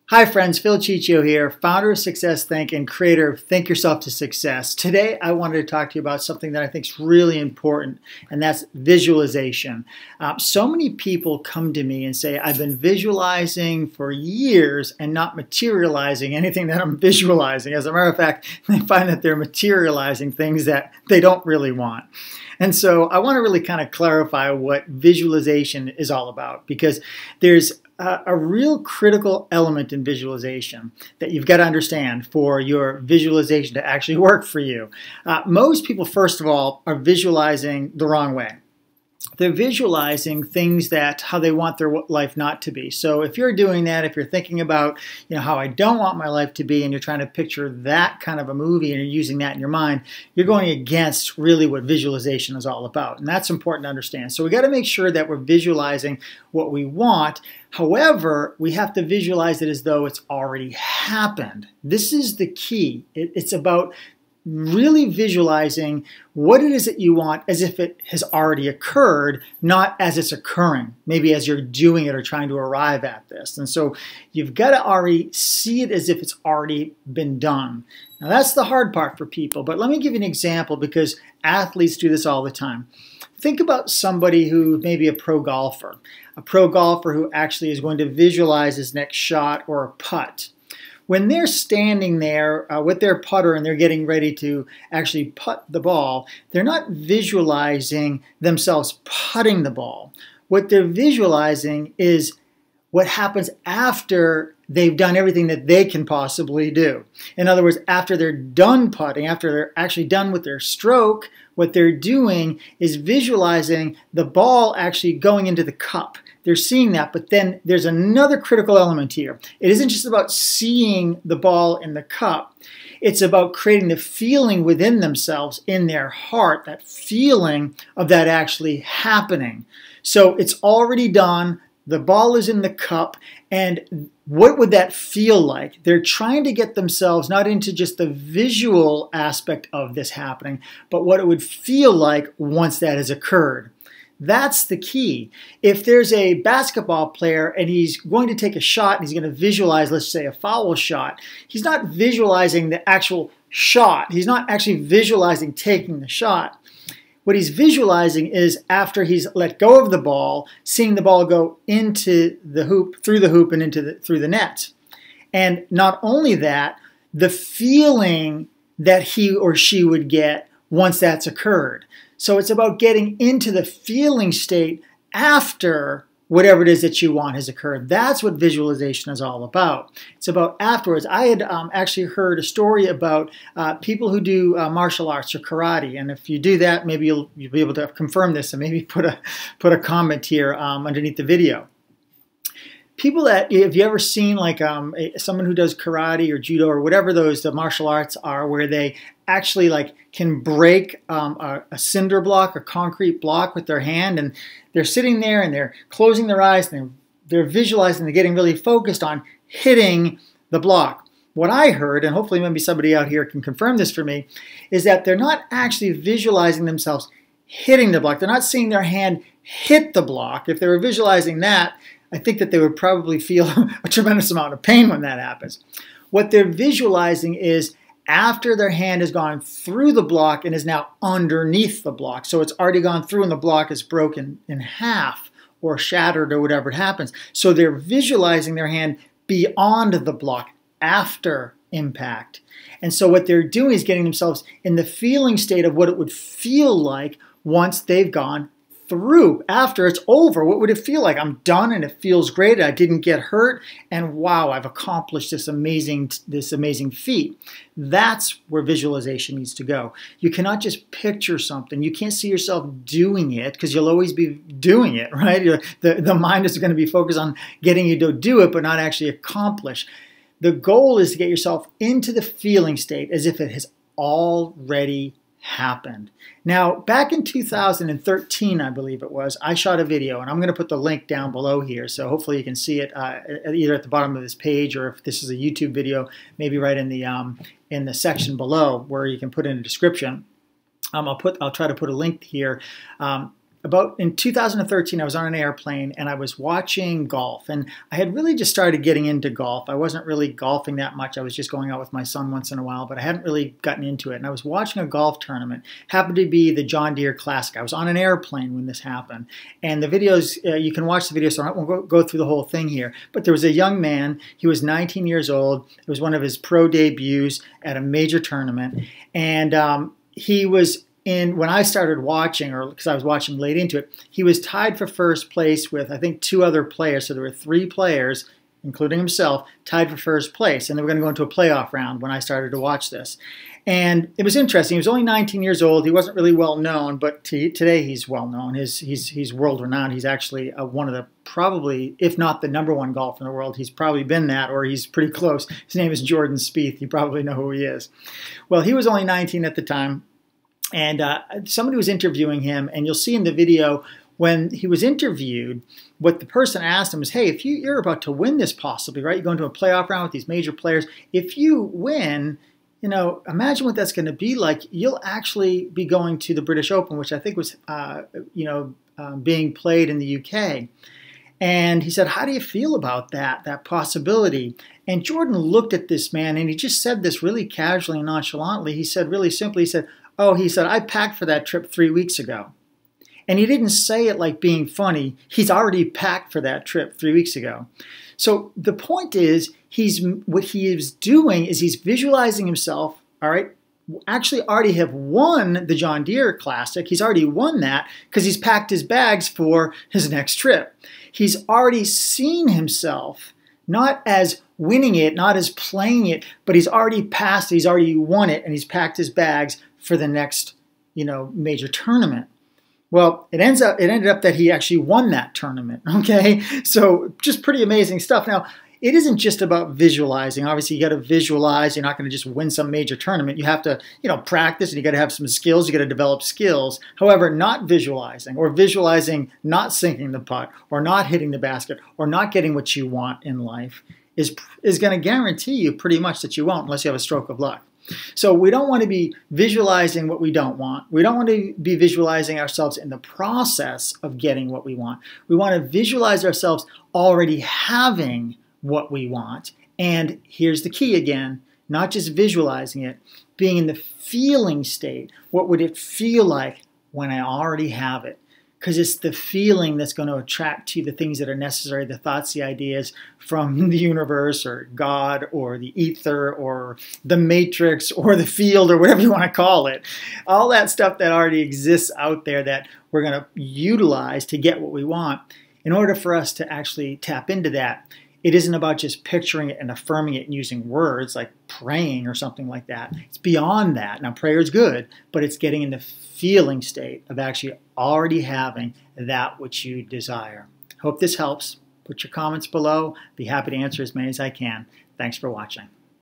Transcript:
Hi friends, Phil Ciccio here, founder of Success Think and creator of Think Yourself to Success. Today I wanted to talk to you about something that I think is really important, and that's visualization. So many people come to me and say, I've been visualizing for years and not materializing anything that I'm visualizing. As a matter of fact, they find that they're materializing things that they don't really want. And so I want to really kind of clarify what visualization is all about, because there's a real critical element in visualization that you've got to understand for your visualization to actually work for you. Most people, first of all, are visualizing the wrong way. They're visualizing things that how they want their life not to be. So if you're doing that, if you're thinking about, how I don't want my life to be, and you're trying to picture that kind of a movie and you're using that in your mind, you're going against really what visualization is all about. And that's important to understand. So we got to make sure that we're visualizing what we want. However, we have to visualize it as though it's already happened. This is the key. It's about really visualizing what it is that you want as if it has already occurred, not as it's occurring, maybe as you're doing it or trying to arrive at this. And so you've got to already see it as if it's already been done. Now that's the hard part for people, but let me give you an example, because athletes do this all the time. Think about somebody who may be a pro golfer who actually is going to visualize his next shot or a putt. When they're standing there with their putter and they're getting ready to actually putt the ball, they're not visualizing themselves putting the ball. What they're visualizing is what happens after they've done everything that they can possibly do. In other words, after they're done putting, after they're actually done with their stroke, what they're doing is visualizing the ball actually going into the cup. They're seeing that, but then there's another critical element here. It isn't just about seeing the ball in the cup. It's about creating the feeling within themselves, in their heart, that feeling of that actually happening. So it's already done. The ball is in the cup, and what would that feel like? They're trying to get themselves not into just the visual aspect of this happening, but what it would feel like once that has occurred. That's the key. If there's a basketball player and he's going to take a shot and he's going to visualize, let's say, a foul shot, he's not visualizing the actual shot. He's not actually visualizing taking the shot. What he's visualizing is after he's let go of the ball, seeing the ball go into the hoop, through the hoop, and through the net. And not only that, the feeling that he or she would get once that's occurred. So it's about getting into the feeling state after whatever it is that you want has occurred. That's what visualization is all about. It's about afterwards. I had actually heard a story about people who do martial arts or karate, and if you do that, maybe you'll be able to confirm this, and maybe put a comment here underneath the video. People that, if you ever seen like someone who does karate or judo or whatever the martial arts are, where they actually like can break a cinder block, a concrete block with their hand, and they're sitting there and they're closing their eyes and they're visualizing, they're getting really focused on hitting the block. What I heard, and hopefully maybe somebody out here can confirm this for me, is that they're not actually visualizing themselves hitting the block. They're not seeing their hand hit the block. If they were visualizing that, I think that they would probably feel a tremendous amount of pain when that happens. What they're visualizing is after their hand has gone through the block and is now underneath the block. So it's already gone through and the block is broken in half or shattered or whatever it happens. So they're visualizing their hand beyond the block after impact. And so what they're doing is getting themselves in the feeling state of what it would feel like once they've gone through. After it's over, what would it feel like? I'm done and it feels great. I didn't get hurt, and wow, I've accomplished this amazing feat. That's where visualization needs to go. You cannot just picture something. You can't see yourself doing it, because you'll always be doing it, right? The mind is going to be focused on getting you to do it, but not actually accomplish. The goal is to get yourself into the feeling state as if it has already happened. Now, back in 2013, I believe it was, I shot a video, and I'm going to put the link down below here, so hopefully you can see it either at the bottom of this page, or if this is a YouTube video, maybe right in the section below where you can put in a description. I'll try to put a link here. about in 2013, I was on an airplane and I was watching golf, and I had really just started getting into golf. I wasn't really golfing that much. I was just going out with my son once in a while, but I hadn't really gotten into it. And I was watching a golf tournament. Happened to be the John Deere Classic. I was on an airplane when this happened. And the videos, you can watch the video, so I won't go through the whole thing here. But there was a young man. He was 19 years old. It was one of his pro debuts at a major tournament. And he was when I started watching, or because I was watching late into it, he was tied for first place with, I think, 2 other players. So there were 3 players, including himself, tied for first place. And they were going to go into a playoff round when I started to watch this. And it was interesting. He was only 19 years old. He wasn't really well known, but today he's well known. He's world renowned. He's actually one of the probably, if not the #1 golfer in the world. He's probably been that, or he's pretty close. His name is Jordan Spieth. You probably know who he is. Well, he was only 19 at the time. And somebody was interviewing him, and you'll see in the video when he was interviewed, what the person asked him was, hey, if you're about to win this possibly, right? You're going to a playoff round with these major players. If you win, imagine what that's going to be like. You'll actually be going to the British Open, which I think was, being played in the UK. And he said, how do you feel about that possibility? And Jordan looked at this man, and he just said this really casually and nonchalantly. He said really simply, he said, I packed for that trip 3 weeks ago. And he didn't say it like being funny. He's already packed for that trip 3 weeks ago. So the point is, what he is doing is he's visualizing himself, all right, actually already have won the John Deere Classic. He's already won that because he's packed his bags for his next trip. He's already seen himself, not as winning it, not as playing it, but he's already passed it, he's already won it, and he's packed his bags for the next, major tournament. Well, it ended up that he actually won that tournament, okay? So just pretty amazing stuff. Now, it isn't just about visualizing. Obviously, you got to visualize. You're not going to just win some major tournament. You have to, practice, and you got to have some skills. You got to develop skills. However, not visualizing, or visualizing not sinking the putt, or not hitting the basket, or not getting what you want in life is going to guarantee you pretty much that you won't, unless you have a stroke of luck. So we don't want to be visualizing what we don't want. We don't want to be visualizing ourselves in the process of getting what we want. We want to visualize ourselves already having what we want. And here's the key again, not just visualizing it, being in the feeling state. What would it feel like when I already have it? Because it's the feeling that's going to attract to you the things that are necessary, the thoughts, the ideas from the universe or God or the ether or the matrix or the field or whatever you want to call it. All that stuff that already exists out there that we're going to utilize to get what we want. In order for us to actually tap into that, it isn't about just picturing it and affirming it and using words like praying or something like that. It's beyond that. Now, prayer is good, but it's getting in the feeling state of actually already having that which you desire. Hope this helps. Put your comments below. Be happy to answer as many as I can. Thanks for watching.